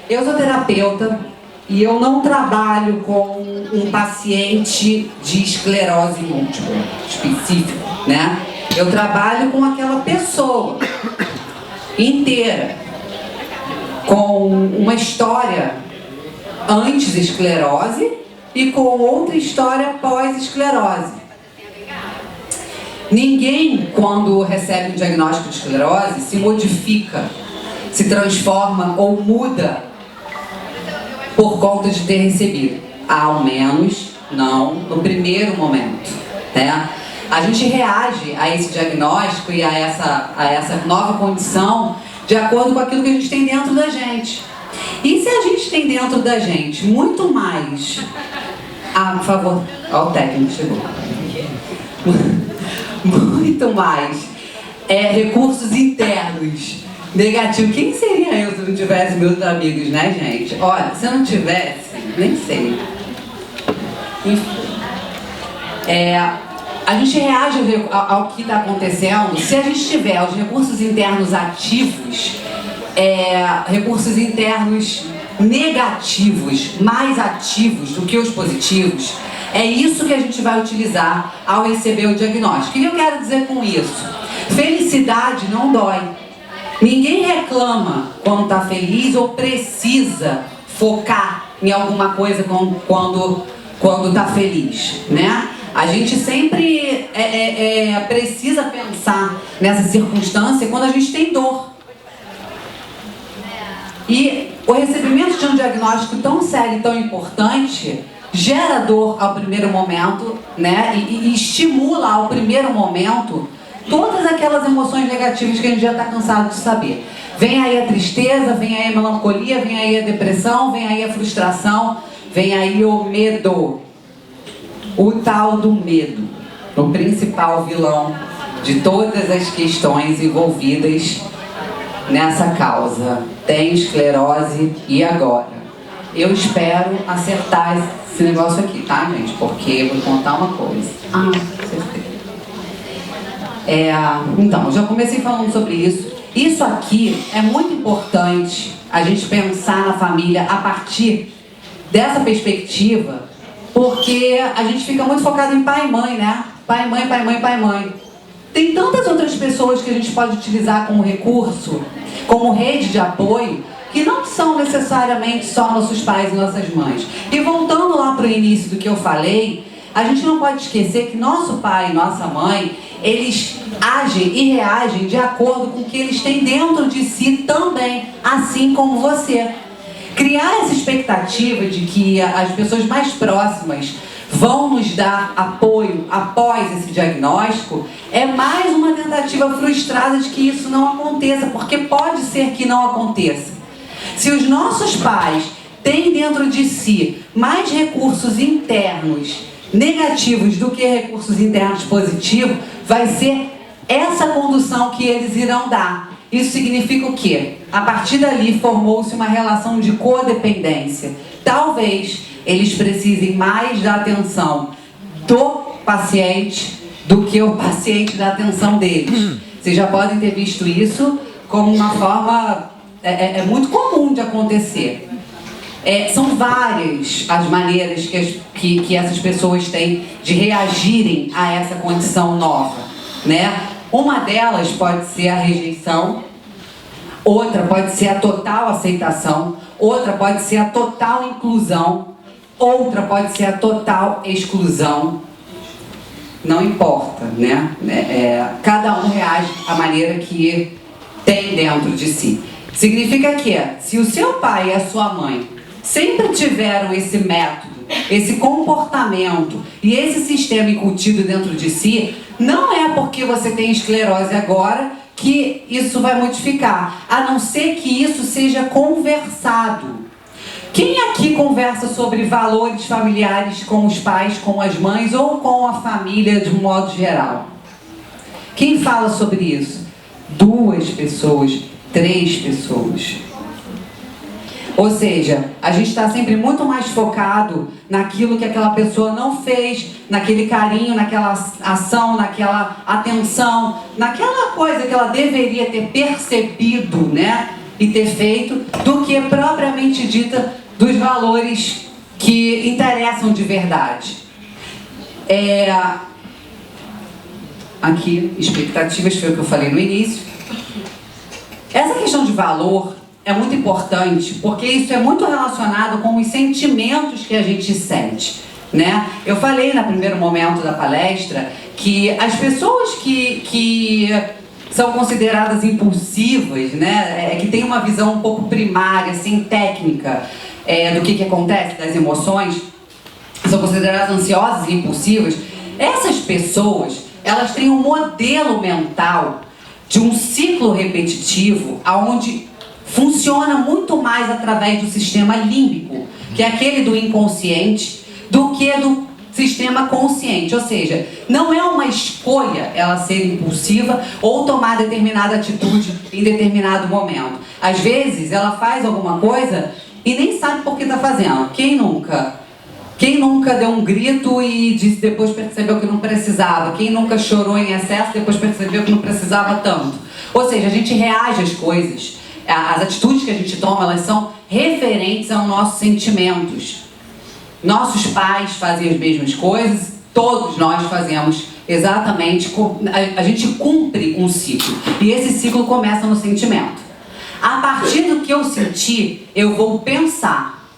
Eu sou terapeuta e eu não trabalho com um paciente de esclerose múltipla específico, né? Eu trabalho com aquela pessoa inteira, com uma história antes-esclerose e com outra história pós-esclerose. Ninguém, quando recebe um diagnóstico de esclerose, se modifica, se transforma ou muda por conta de ter recebido. Ao menos não no primeiro momento, né? A gente reage a esse diagnóstico e a essa nova condição de acordo com aquilo que a gente tem dentro da gente. E se a gente tem dentro da gente muito mais... por favor, ó, o técnico chegou. Muito mais recursos internos negativos. Quem seria eu se não tivesse meus amigos, né, gente? Olha, se eu não tivesse, nem sei. Enfim. A gente reage ao que está acontecendo se a gente tiver os recursos internos ativos, recursos internos negativos, mais ativos do que os positivos. É isso que a gente vai utilizar ao receber o diagnóstico. O que eu quero dizer com isso? Felicidade não dói. Ninguém reclama quando está feliz ou precisa focar em alguma coisa quando está feliz, né? A gente sempre precisa pensar nessa circunstância quando a gente tem dor. E o recebimento de um diagnóstico tão sério e tão importante gera dor ao primeiro momento, né? E estimula ao primeiro momento todas aquelas emoções negativas que a gente já está cansado de saber. Vem aí a tristeza, vem aí a melancolia, vem aí a depressão, vem aí a frustração, vem aí o medo. O tal do medo, o principal vilão de todas as questões envolvidas nessa causa. Tem esclerose e agora? Eu espero acertar esse negócio aqui, tá, gente? Porque eu vou contar uma coisa. Acertei. Então, já comecei falando sobre isso. Isso aqui é muito importante a gente pensar na família a partir dessa perspectiva, porque a gente fica muito focado em pai e mãe, né? Pai, mãe, pai, mãe, pai, mãe. Tem tantas outras pessoas que a gente pode utilizar como recurso, como rede de apoio, que não são necessariamente só nossos pais e nossas mães. E voltando lá para o início do que eu falei, a gente não pode esquecer que nosso pai e nossa mãe, eles agem e reagem de acordo com o que eles têm dentro de si também, assim como você. Criar essa expectativa de que as pessoas mais próximas vão nos dar apoio após esse diagnóstico é mais uma tentativa frustrada de que isso não aconteça, porque pode ser que não aconteça. Se os nossos pais têm dentro de si mais recursos internos negativos do que recursos internos positivos, vai ser essa condução que eles irão dar. Isso significa o quê? A partir dali formou-se uma relação de codependência. Talvez eles precisem mais da atenção do paciente do que o paciente da atenção deles. Vocês já podem ter visto isso como uma forma muito comum de acontecer. São várias as maneiras que essas pessoas têm de reagirem a essa condição nova, né? Uma delas pode ser a rejeição, outra pode ser a total aceitação, outra pode ser a total inclusão, outra pode ser a total exclusão. Não importa, né? Cada um reage à maneira que tem dentro de si. Significa que, se o seu pai e a sua mãe sempre tiveram esse método, esse comportamento e esse sistema incutido dentro de si, não é porque você tem esclerose agora que isso vai modificar, a não ser que isso seja conversado. Quem aqui conversa sobre valores familiares com os pais, com as mães ou com a família de um modo geral? Quem fala sobre isso? 2 pessoas, 3 pessoas. Ou seja, a gente está sempre muito mais focado naquilo que aquela pessoa não fez, naquele carinho, naquela ação, naquela atenção, naquela coisa que ela deveria ter percebido, né? e ter feito do que propriamente dita dos valores que interessam de verdade. Aqui, expectativas, foi o que eu falei no início. Essa questão de valor é muito importante, porque isso é muito relacionado com os sentimentos que a gente sente, né? Eu falei no primeiro momento da palestra que as pessoas que são consideradas impulsivas, né, que têm uma visão um pouco primária, assim, técnica, do que acontece, das emoções, são consideradas ansiosas e impulsivas. Essas pessoas, elas têm um modelo mental de um ciclo repetitivo, onde funciona muito mais através do sistema límbico, que é aquele do inconsciente, do que do sistema consciente. Ou seja, não é uma escolha ela ser impulsiva ou tomar determinada atitude em determinado momento. Às vezes ela faz alguma coisa e nem sabe por que está fazendo. Quem nunca? Quem nunca deu um grito e depois percebeu que não precisava? Quem nunca chorou em excesso e depois percebeu que não precisava tanto? Ou seja, a gente reage às coisas. As atitudes que a gente toma, elas são referentes aos nossos sentimentos. Nossos pais faziam as mesmas coisas, todos nós fazemos exatamente, a gente cumpre um ciclo. E esse ciclo começa no sentimento. A partir do que eu senti, eu vou pensar.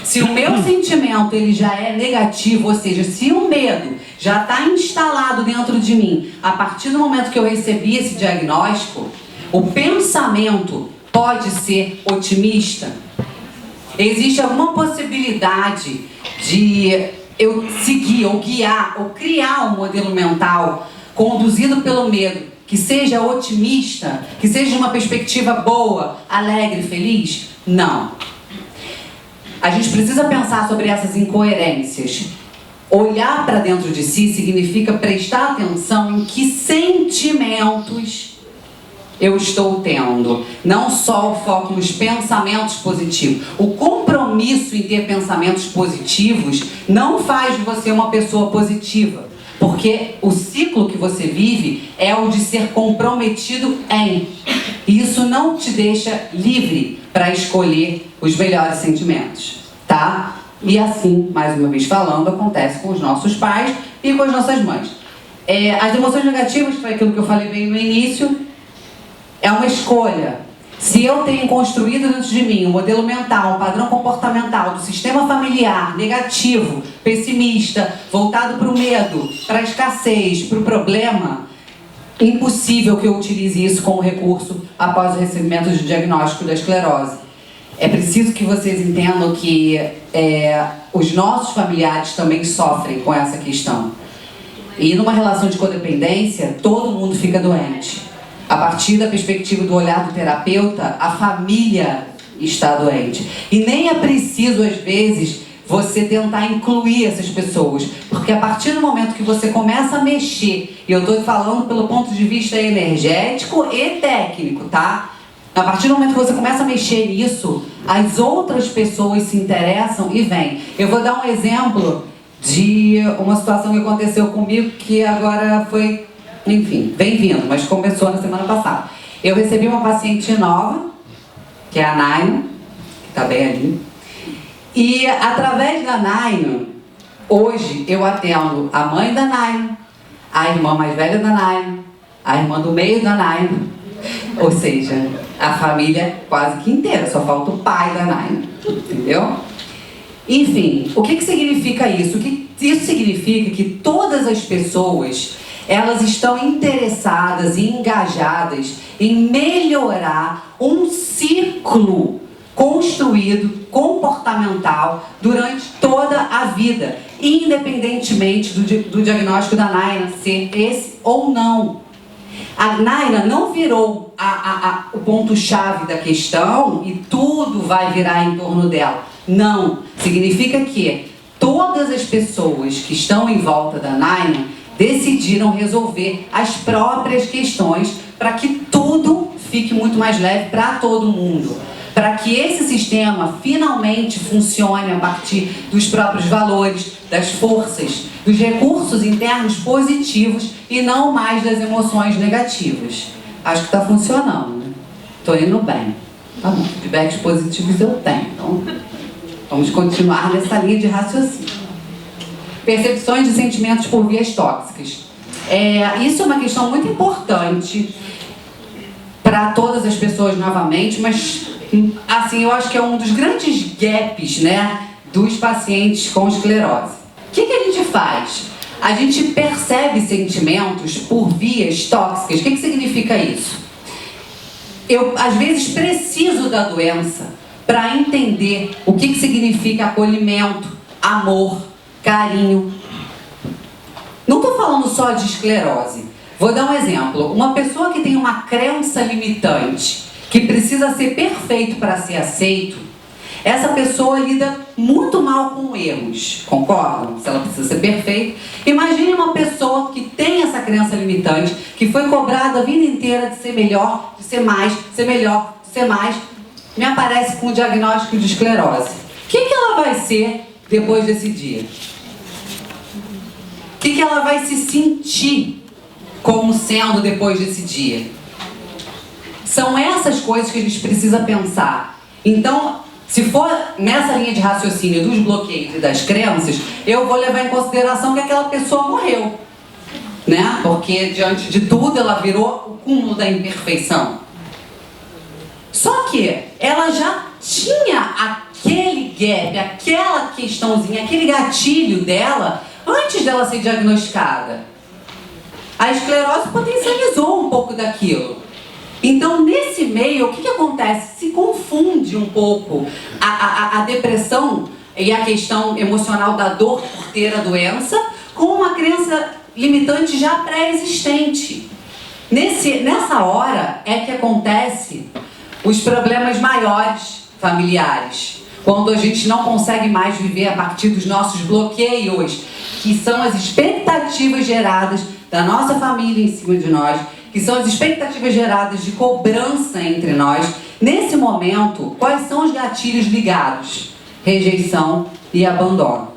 Se o meu sentimento ele já é negativo, ou seja, se o medo já está instalado dentro de mim, a partir do momento que eu recebi esse diagnóstico, o pensamento pode ser otimista? Existe alguma possibilidade de eu seguir, ou guiar, ou criar um modelo mental conduzido pelo medo, que seja otimista, que seja de uma perspectiva boa, alegre, feliz? Não. A gente precisa pensar sobre essas incoerências. Olhar para dentro de si significa prestar atenção em que sentimentos eu estou tendo. Não só o foco nos pensamentos positivos. O compromisso em ter pensamentos positivos não faz de você uma pessoa positiva. Porque o ciclo que você vive é o de ser comprometido em. E isso não te deixa livre para escolher os melhores sentimentos, tá? E assim, mais uma vez falando, acontece com os nossos pais e com as nossas mães. As emoções negativas, que foi aquilo que eu falei bem no início, é uma escolha. Se eu tenho construído dentro de mim um modelo mental, um padrão comportamental do sistema familiar negativo, pessimista, voltado para o medo, para a escassez, para o problema, impossível que eu utilize isso como recurso após o recebimento do diagnóstico da esclerose. É preciso que vocês entendam que os nossos familiares também sofrem com essa questão. E numa relação de codependência, todo mundo fica doente. A partir da perspectiva do olhar do terapeuta, a família está doente. E nem é preciso, às vezes, você tentar incluir essas pessoas. Porque a partir do momento que você começa a mexer, e eu estou falando pelo ponto de vista energético e técnico, tá? A partir do momento que você começa a mexer nisso, as outras pessoas se interessam e vêm. Eu vou dar um exemplo de uma situação que aconteceu comigo, que agora foi... Enfim, vem vindo, mas começou na semana passada. Eu recebi uma paciente nova, que é a Naina, que está bem ali. E através da Naina, hoje eu atendo a mãe da Naina, a irmã mais velha da Naina, a irmã do meio da Naina. Ou seja, a família quase que inteira, só falta o pai da Naina. Entendeu? Enfim, o que significa isso? Isso significa que todas as pessoas... elas estão interessadas e engajadas em melhorar um ciclo construído, comportamental, durante toda a vida, independentemente do diagnóstico da Naina ser esse ou não. A Naina não virou o ponto-chave da questão e tudo vai virar em torno dela. Não. Significa que todas as pessoas que estão em volta da Naina decidiram resolver as próprias questões para que tudo fique muito mais leve para todo mundo. Para que esse sistema finalmente funcione a partir dos próprios valores, das forças, dos recursos internos positivos e não mais das emoções negativas. Acho que está funcionando. Estou indo bem. Tá bom, feedbacks positivos eu tenho, então vamos continuar nessa linha de raciocínio. Percepções de sentimentos por vias tóxicas. Isso é uma questão muito importante para todas as pessoas novamente, mas assim, eu acho que é um dos grandes gaps, né, dos pacientes com esclerose. O que a gente faz? A gente percebe sentimentos por vias tóxicas. O que significa isso? Eu, às vezes, preciso da doença para entender o que significa acolhimento, amor, carinho. Não estou falando só de esclerose. Vou dar um exemplo. Uma pessoa que tem uma crença limitante, que precisa ser perfeito para ser aceito, essa pessoa lida muito mal com erros, concordam? Se ela precisa ser perfeita. Imagine uma pessoa que tem essa crença limitante, que foi cobrada a vida inteira de ser melhor, de ser mais, de ser melhor, de ser mais, me aparece com o diagnóstico de esclerose. O que ela vai ser depois desse dia? O que ela vai se sentir como sendo depois desse dia? São essas coisas que a gente precisa pensar. Então, se for nessa linha de raciocínio dos bloqueios e das crenças, eu vou levar em consideração que aquela pessoa morreu, né? Porque diante de tudo ela virou o cúmulo da imperfeição. Só que ela já tinha aquele gap, aquela questãozinha, aquele gatilho dela antes dela ser diagnosticada. A esclerose potencializou um pouco daquilo. Então, nesse meio, o que acontece? Se confunde um pouco a depressão e a questão emocional da dor por ter a doença com uma crença limitante já pré-existente. Nessa hora é que acontece os problemas maiores familiares, quando a gente não consegue mais viver a partir dos nossos bloqueios, que são as expectativas geradas da nossa família em cima de nós, que são as expectativas geradas de cobrança entre nós. Nesse momento, quais são os gatilhos ligados? Rejeição e abandono.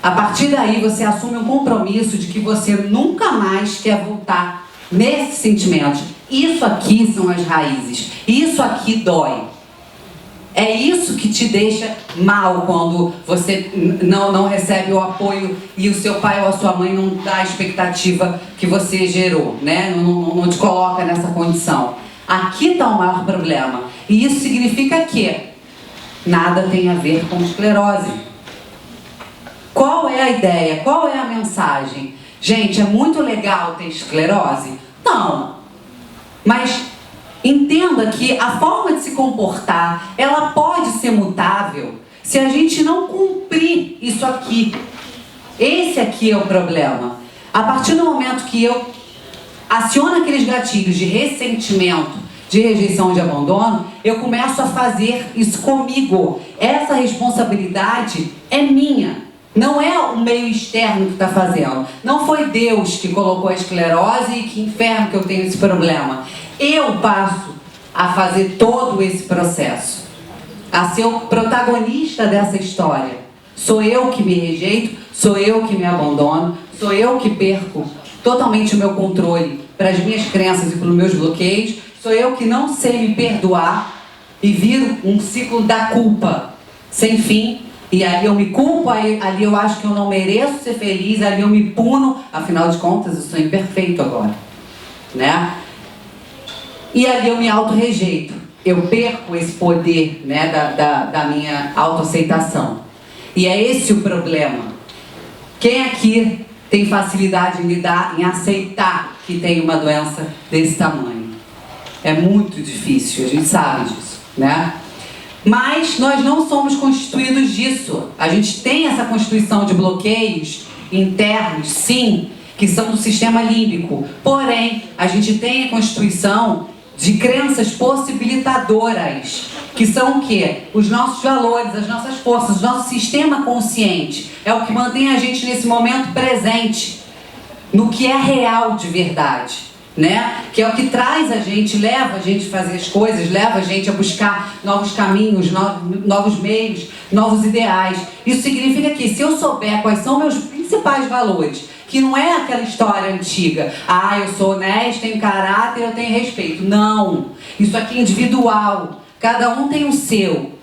A partir daí, você assume um compromisso de que você nunca mais quer voltar nesses sentimentos. Isso aqui são as raízes. Isso aqui dói. É isso que te deixa mal quando você não recebe o apoio e o seu pai ou a sua mãe não dá a expectativa que você gerou, né? Não te coloca nessa condição. Aqui está o maior problema. E isso significa que nada tem a ver com esclerose. Qual é a ideia? Qual é a mensagem? Gente, é muito legal ter esclerose? Não. Mas entenda que a forma de se comportar, ela pode ser mutável se a gente não cumprir isso aqui. Esse aqui é o problema. A partir do momento que eu aciono aqueles gatilhos de ressentimento, de rejeição, de abandono, eu começo a fazer isso comigo. Essa responsabilidade é minha. Não é o meio externo que está fazendo. Não foi Deus que colocou a esclerose e que inferno que eu tenho esse problema. Eu passo a fazer todo esse processo, a ser o protagonista dessa história. Sou eu que me rejeito, sou eu que me abandono, sou eu que perco totalmente o meu controle para as minhas crenças e para os meus bloqueios, sou eu que não sei me perdoar e viro um ciclo da culpa sem fim. E ali eu me culpo, ali eu acho que eu não mereço ser feliz, ali eu me puno, afinal de contas eu sou imperfeito agora, né? E ali eu me auto-rejeito, eu perco esse poder, né, da minha autoaceitação. E é esse o problema. Quem aqui tem facilidade em lidar, em aceitar que tem uma doença desse tamanho? É muito difícil, a gente sabe disso, né? Mas nós não somos constituídos disso. A gente tem essa constituição de bloqueios internos, sim, que são do sistema límbico. Porém, a gente tem a constituição de crenças possibilitadoras, que são o quê? Os nossos valores, as nossas forças, o nosso sistema consciente. É o que mantém a gente nesse momento presente, no que é real de verdade. Né? Que é o que traz a gente, leva a gente a fazer as coisas, leva a gente a buscar novos caminhos, novos meios, novos ideais. Isso significa que se eu souber quais são meus principais valores, que não é aquela história antiga. Ah, eu sou honesta, tenho caráter, eu tenho respeito. Não. Isso aqui é individual. Cada um tem o seu.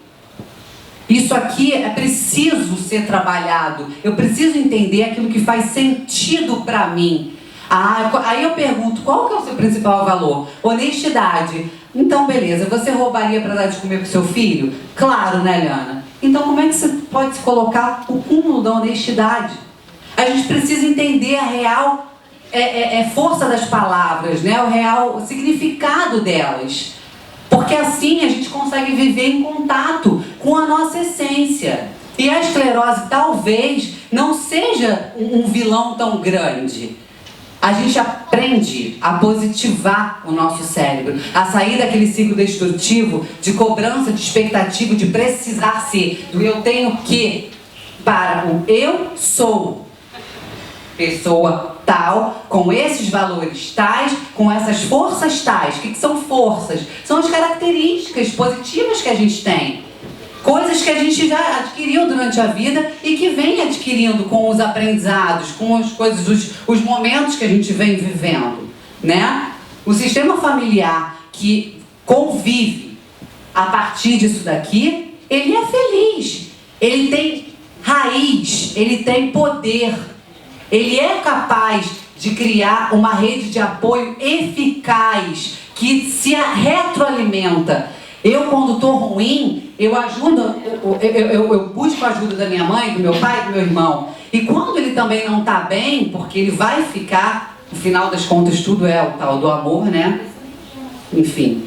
Isso aqui é preciso ser trabalhado. Eu preciso entender aquilo que faz sentido para mim. Aí eu pergunto, qual que é o seu principal valor? Honestidade. Então, beleza, você roubaria para dar de comer pro seu filho? Claro, né, Liana? Então, como é que você pode se colocar o cúmulo da honestidade? A gente precisa entender a real força das palavras, né? O real significado delas. Porque assim a gente consegue viver em contato com a nossa essência. E a esclerose talvez não seja um vilão tão grande. A gente aprende a positivar o nosso cérebro, a sair daquele ciclo destrutivo de cobrança, de expectativa, de precisar ser, do eu tenho que, para o eu sou. Pessoa tal, com esses valores tais, com essas forças tais. O que são forças? São as características positivas que a gente tem. Coisas que a gente já adquiriu durante a vida e que vem adquirindo com os aprendizados, com as coisas, os momentos que a gente vem vivendo, né? O sistema familiar que convive a partir disso daqui, ele é feliz. Ele tem raiz, ele tem poder. Ele é capaz de criar uma rede de apoio eficaz, que se retroalimenta. Eu, quando estou ruim, eu busco a ajuda da minha mãe, do meu pai, do meu irmão. E quando ele também não está bem, porque ele vai ficar, no final das contas, tudo é o tal do amor, né? Enfim,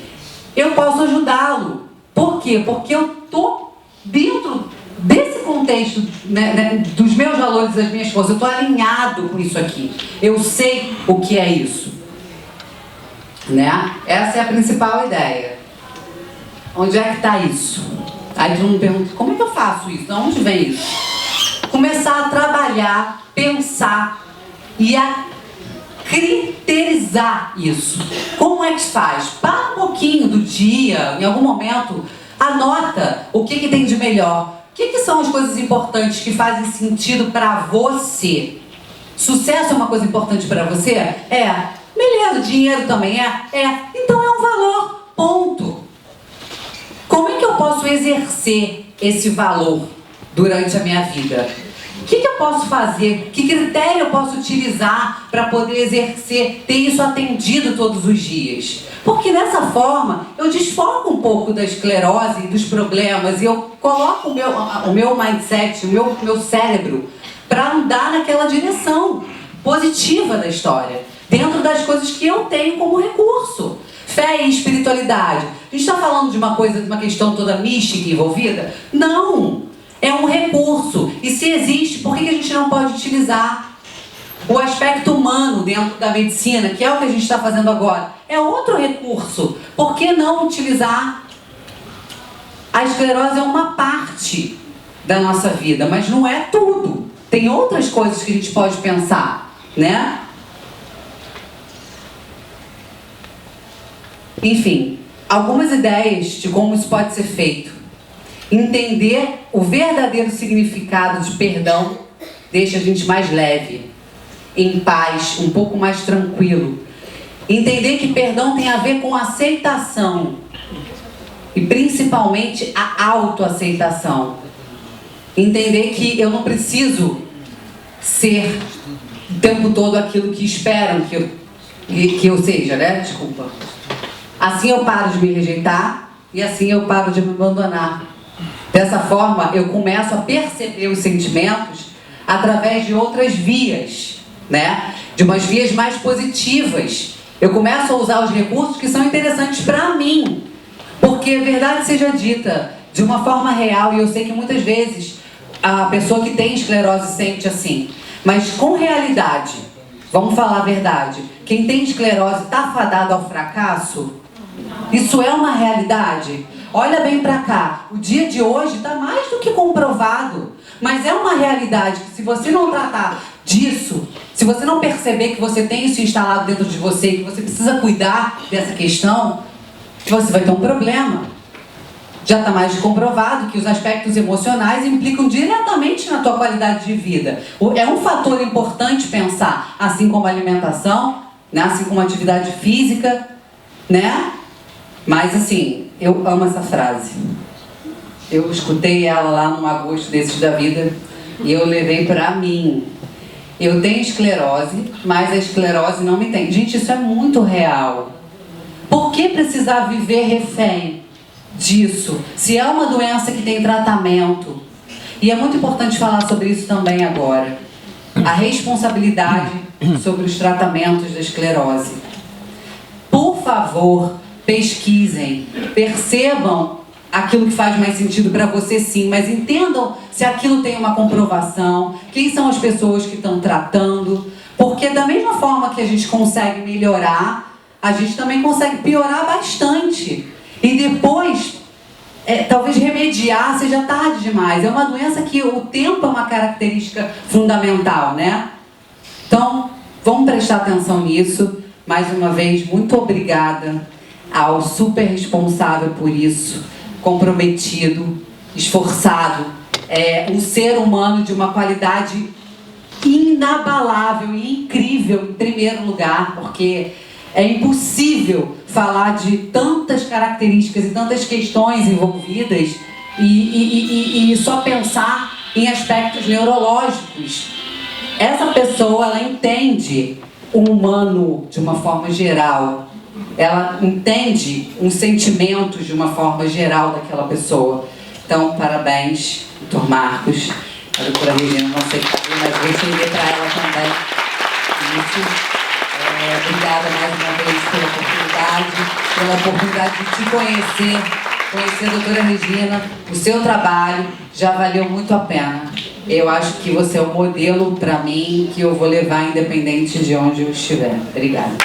eu posso ajudá-lo. Por quê? Porque eu estou dentro desse contexto, né, dos meus valores, das minhas forças. Eu estou alinhado com isso aqui. Eu sei o que é isso. Né? Essa é a principal ideia. Onde é que está isso? Aí todo mundo pergunta, como é que eu faço isso? De onde vem isso? Começar a trabalhar, pensar e a criterizar isso. Como é que se faz? Para um pouquinho do dia, em algum momento, anota o que tem de melhor. O que são as coisas importantes que fazem sentido para você? Sucesso é uma coisa importante para você? É. Beleza, dinheiro também é? É. Então é um valor. Ponto. Como é que eu posso exercer esse valor durante a minha vida? O que eu posso fazer? Que critério eu posso utilizar para poder exercer, ter isso atendido todos os dias? Porque dessa forma eu desfoco um pouco da esclerose e dos problemas e eu coloco o meu mindset, o meu cérebro para andar naquela direção positiva da história, dentro das coisas que eu tenho como recurso. Fé e espiritualidade. A gente está falando de uma coisa, de uma questão toda mística envolvida? Não! É um recurso. E se existe, por que a gente não pode utilizar? O aspecto humano dentro da medicina, que é o que a gente está fazendo agora, é outro recurso. Por que não utilizar? A esclerose é uma parte da nossa vida, mas não é tudo. Tem outras coisas que a gente pode pensar, né? Enfim, algumas ideias de como isso pode ser feito. Entender o verdadeiro significado de perdão deixa a gente mais leve, em paz, um pouco mais tranquilo. Entender que perdão tem a ver com aceitação e principalmente a autoaceitação. Entender que eu não preciso ser o tempo todo aquilo que esperam que eu seja, né? Desculpa. Assim eu paro de me rejeitar e assim eu paro de me abandonar. Dessa forma, eu começo a perceber os sentimentos através de outras vias, né? De umas vias mais positivas. Eu começo a usar os recursos que são interessantes para mim. Porque, verdade seja dita, de uma forma real, e eu sei que muitas vezes a pessoa que tem esclerose sente assim, mas com realidade, vamos falar a verdade, quem tem esclerose está fadado ao fracasso? Isso é uma realidade? Olha bem para cá, o dia de hoje está mais do que comprovado, mas é uma realidade que se você não tratar disso, se você não perceber que você tem isso instalado dentro de você, que você precisa cuidar dessa questão, você vai ter um problema. já está mais comprovado que os aspectos emocionais implicam diretamente na tua qualidade de vida. É um fator importante pensar, assim como a alimentação, né? Assim como a atividade física, né? Mas assim, eu amo essa frase. Eu escutei ela lá num agosto desses da vida e eu levei para mim. Eu tenho esclerose, mas a esclerose não me tem. Gente, isso é muito real. Por que precisar viver refém disso? Se é uma doença que tem tratamento. E é muito importante falar sobre isso também agora. A responsabilidade sobre os tratamentos da esclerose. Por favor, pesquisem, percebam aquilo que faz mais sentido para você, sim, mas entendam se aquilo tem uma comprovação, quem são as pessoas que estão tratando, porque da mesma forma que a gente consegue melhorar, a gente também consegue piorar bastante. E depois, talvez remediar seja tarde demais. É uma doença que o tempo é uma característica fundamental, né? Então, vamos prestar atenção nisso. Mais uma vez, muito obrigada ao super responsável por isso, comprometido, esforçado, um ser humano de uma qualidade inabalável e incrível em primeiro lugar, porque é impossível falar de tantas características e tantas questões envolvidas e só pensar em aspectos neurológicos. Essa pessoa, ela entende o humano de uma forma geral. Ela entende um sentimento de uma forma geral daquela pessoa. Então, parabéns, Dr. Marcos, a doutora Regina, não sei cadê, mas vou estender para ela também. Isso. Obrigada mais uma vez pela oportunidade de te conhecer a doutora Regina. O seu trabalho já valeu muito a pena. Eu acho que você é um modelo para mim que eu vou levar independente de onde eu estiver. Obrigada.